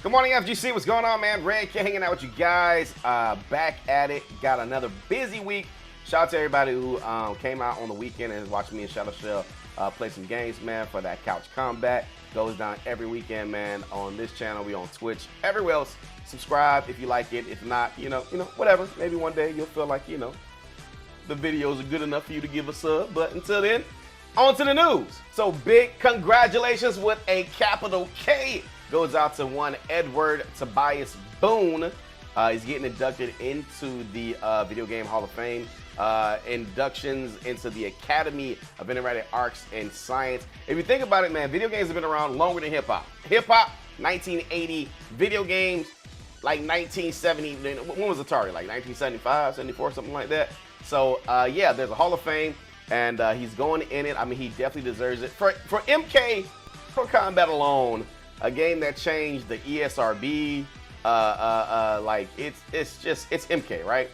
Good morning, FGC. What's going on, man? Red K hanging out with you guys. Back at it. Got another busy week. Shout out to everybody who came out on the weekend and watched me and Shadow Shell play some games, man, for that couch combat. Goes down every weekend, man, on this channel. We on Twitch. Everywhere else, subscribe if you like it. If not, you know, whatever. Maybe one day you'll feel like, the videos are good enough for you to give a sub. But until then, on to the news. So big congratulations with a capital K goes out to one Edward Tobias Boon. He's getting inducted into the Video Game Hall of Fame. Inductions into the Academy of Interactive Arts and Science. If you think about it, man, video games have been around longer than hip-hop. Hip-hop, 1980. Video games, like 1970. When was Atari? Like 1975, 74, something like that. So, yeah, there's a Hall of Fame, and he's going in it. I mean, he definitely deserves it. For MK, for Combat alone, a game that changed the ESRB, like it's MK, right?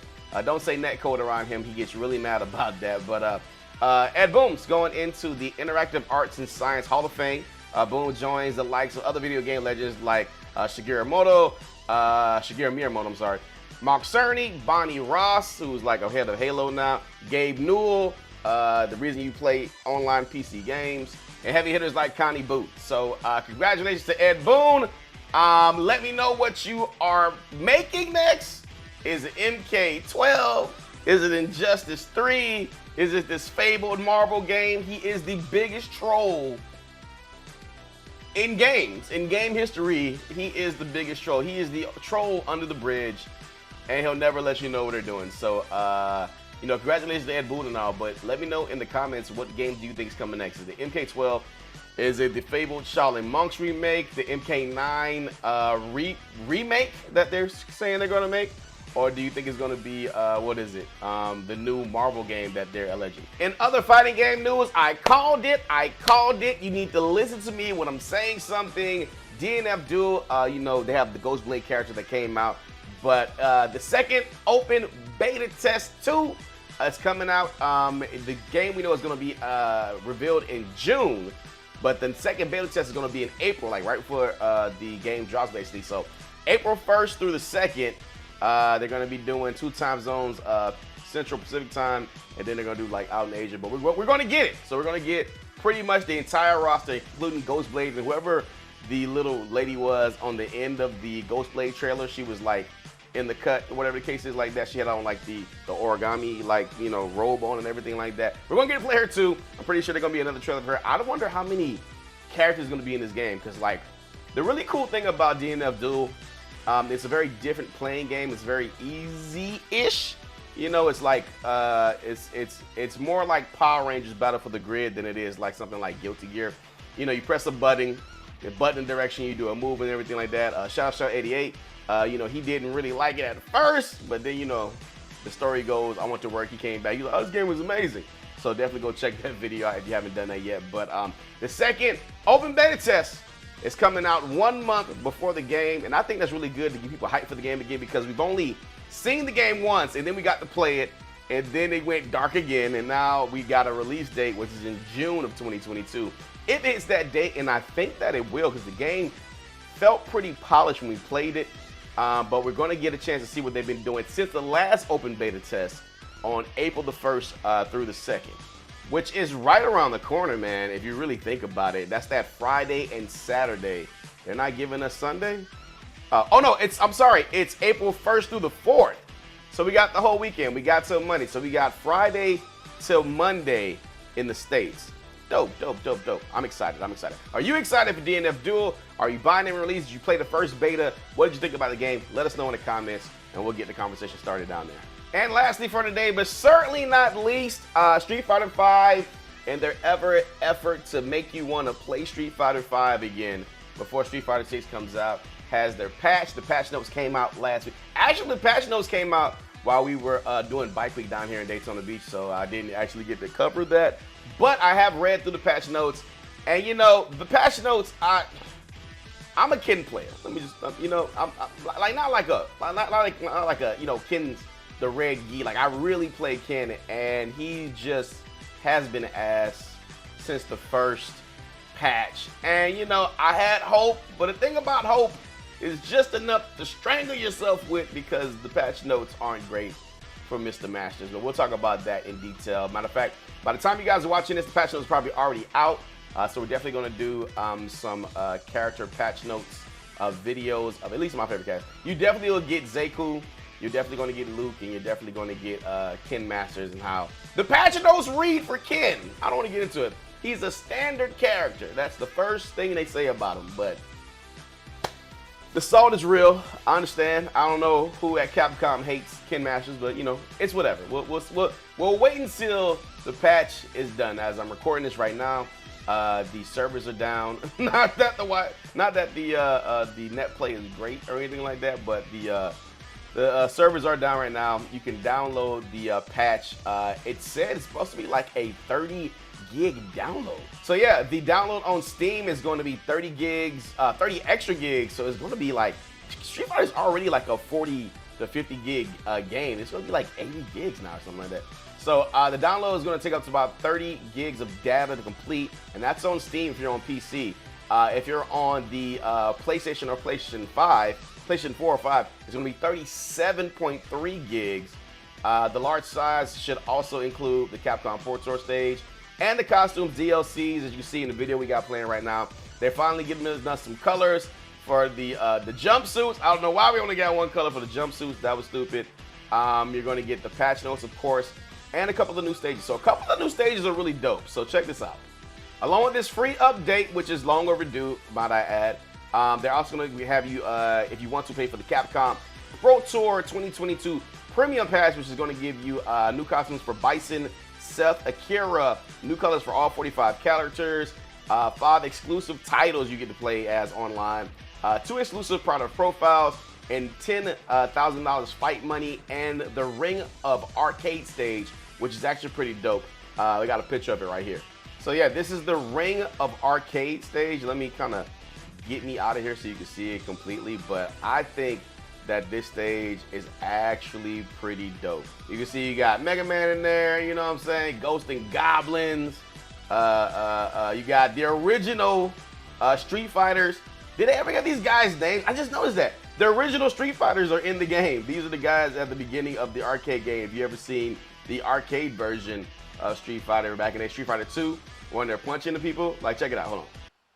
Don't say netcode around him. He gets really mad about that. But Ed Boon's going into the Interactive Arts and Science Hall of Fame. Boon joins the likes of other video game legends like Shigeru Miyamoto, I'm sorry, Mark Cerny, Bonnie Ross, who's like a head of Halo now, Gabe Newell, the reason you play online PC games, and heavy hitters like Connie Booth. So congratulations to Ed Boon. Let me know what you are making next. Is it MK12? Is it Injustice 3? Is it this fabled Marvel game? He is the biggest troll in games. In game history, he is the biggest troll. He is the troll under the bridge, and he'll never let you know what they're doing. So, congratulations to Ed Boon and all, but let me know in the comments what game do you think is coming next. Is it MK12? Is it the fabled Shaolin Monks remake? The MK9 remake that they're saying they're going to make? Or do you think it's going to be, the new Marvel game that they're alleging? In other fighting game news, I called it. You need to listen to me when I'm saying something. DNF Duel, they have the Ghostblade character that came out. But the second open beta test 2 is coming out. The game we know is going to be revealed in June. But the second beta test is going to be in April, like right before the game drops, basically. So April 1st through the 2nd. They're going to be doing 2 time zones, Central Pacific time, and then they're going to do like out in Asia. But we're going to get it. So we're going to get pretty much the entire roster, including Ghostblade and whoever the little lady was on the end of the Ghostblade trailer. She was like in the cut, whatever the case is like that. She had on like the origami, robe on and everything like that. We're going to get to play her too. I'm pretty sure there's going to be another trailer for her. I wonder how many characters are going to be in this game, because like the really cool thing about DNF Duel, it's a very different playing game. It's very easy-ish. It's like it's more like Power Rangers Battle for the Grid than it is like something like Guilty Gear. You press a button, the button direction, you do a move and everything like that. Shout 88. He didn't really like it at first, but then the story goes, I went to work, he came back. He's like, oh, this game was amazing. So definitely go check that video out if you haven't done that yet. But the second open beta test is coming out 1 month before the game, and I think that's really good to get people hyped for the game again, because we've only seen the game once, and then we got to play it, and then it went dark again, and now we got a release date, which is in June of 2022. If it's that date, and I think that it will, because the game felt pretty polished when we played it, but we're going to get a chance to see what they've been doing since the last open beta test on April the 1st through the 2nd. Which is right around the corner, man, if you really think about it. That's that Friday and Saturday. They're not giving us Sunday? It's April 1st through the 4th. So we got the whole weekend. We got till Monday. So we got Friday till Monday in the States. Dope. I'm excited. Are you excited for DNF Duel? Are you buying and release? Did you play the first beta? What did you think about the game? Let us know in the comments, and we'll get the conversation started down there. And lastly for today, but certainly not least, Street Fighter V and their effort to make you want to play Street Fighter V again before Street Fighter 6 comes out has their patch. The patch notes came out last week. Actually, the patch notes came out while we were doing Bike Week down here in Daytona Beach, so I didn't actually get to cover that. But I have read through the patch notes, and the patch notes, I'm a Ken player. Let me just, I'm like not like a Ken's the red gi. Like, I really play Ken, and he just has been ass since the first patch. And I had hope, but the thing about hope is just enough to strangle yourself with because the patch notes aren't great for Mr. Masters. But we'll talk about that in detail. Matter of fact, by the time you guys are watching this, the patch notes is probably already out. So we're definitely going to do some character patch notes videos of at least my favorite characters. You definitely will get Zeku. You're definitely going to get Luke, and you're definitely going to get Ken Masters and how the patch notes read for Ken. I don't want to get into it. He's a standard character. That's the first thing they say about him. But the salt is real. I understand. I don't know who at Capcom hates Ken Masters, but you know, it's whatever. We'll wait until the patch is done. As I'm recording this right now, the servers are down. Not that the net play is great or anything like that, but the servers are down right now. You can download the patch. It said it's supposed to be like a 30 gig download. So yeah, the download on Steam is going to be 30 gigs, 30 extra gigs. So it's going to be like, Street Fighter is already like a 40 to 50 gig game. It's going to be like 80 gigs now or something like that. So the download is going to take up to about 30 gigs of data to complete, and that's on Steam if you're on PC. If you're on the PlayStation or PlayStation 4 or 5, it's going to be 37.3 gigs. The large size should also include the Capcom Port Tour stage and the costumes DLCs, as you see in the video we got playing right now. They're finally giving us some colors for the jumpsuits. I don't know why we only got one color for the jumpsuits. That was stupid. You're going to get the patch notes, of course, and a couple of new stages. So a couple of new stages are really dope. So check this out. Along with this free update, which is long overdue, might I add, they're also going to have you, if you want to, pay for the Capcom Pro Tour 2022 Premium Pass, which is going to give you new costumes for Bison, Seth, Akira, new colors for all 45 characters, 5 exclusive titles you get to play as online, 2 exclusive product profiles, and $10,000 fight money, and the Ring of Arcade stage, which is actually pretty dope. We got a picture of it right here. So yeah, this is the Ring of Arcade stage. Let me kind of get me out of here so you can see it completely, but I think that this stage is actually pretty dope. You can see you got Mega Man in there, you know what I'm saying? Ghost and Goblins. You got the original Street Fighters. Did they ever get these guys' names? I just noticed that. The original Street Fighters are in the game. These are the guys at the beginning of the arcade game. If you ever seen the arcade version of Street Fighter back in the Street Fighter 2, when they're punching the people, like check it out, hold on.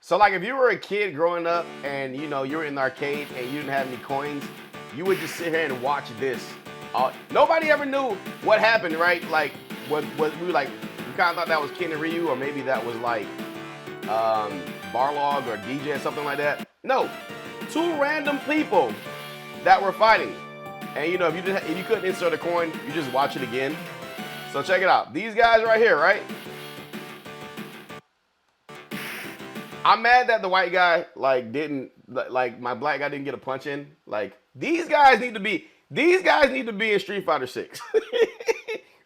So like if you were a kid growing up and you know you were in the arcade and you didn't have any coins, you would just sit here and watch this. Nobody ever knew what happened, right? Like, what we were like, we kind of thought that was Ken and Ryu, or maybe that was like Barlog or DJ or something like that. No, 2 random people that were fighting. And you know, if you couldn't insert a coin, you just watch it again. So check it out. These guys right here, right? I'm mad that the white guy my black guy didn't get a punch in. Like these guys need to be in Street Fighter 6.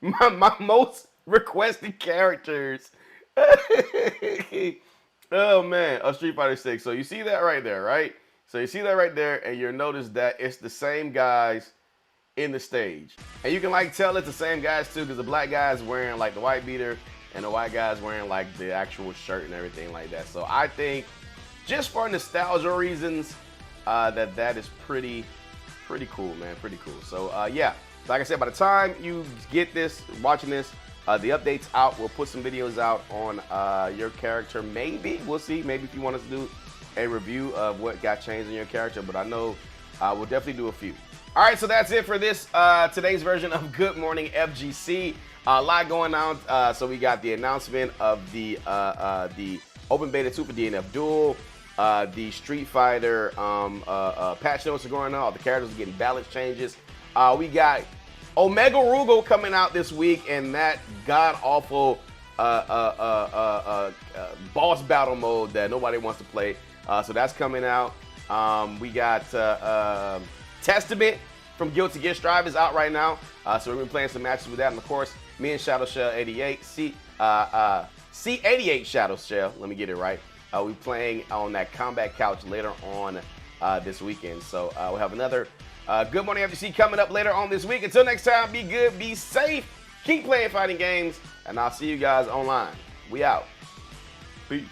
my most requested characters. Oh man, of Street Fighter 6. So you see that right there, right? So you see that right there, and you'll notice that it's the same guys in the stage. And you can like tell it's the same guys too, because the black guy is wearing like the white beater, and the white guy's wearing like the actual shirt and everything like that. So I think just for nostalgia reasons, that is pretty cool, man. Pretty cool. So yeah, like I said, by the time you get this, watching this, the update's out. We'll put some videos out on your character. Maybe, we'll see. Maybe if you want us to do a review of what got changed in your character, but I know we'll definitely do a few. All right, so that's it for this today's version of Good Morning FGC. A lot going on. So we got the announcement of the Open Beta 2 for DNF Duel. The Street Fighter patch notes are going on. All the characters are getting balance changes. We got Omega Rugal coming out this week, and that god-awful boss battle mode that nobody wants to play. So that's coming out. We got Testament from Guilty Gear Strive is out right now. So we're going to be playing some matches with that. And of course, me and Shadow Shell 88, C88 Shadow Shell, let me get it right. We're playing on that combat couch later on this weekend. So we'll have another Good Morning FGC coming up later on this week. Until next time, be good, be safe, keep playing fighting games, and I'll see you guys online. We out. Peace.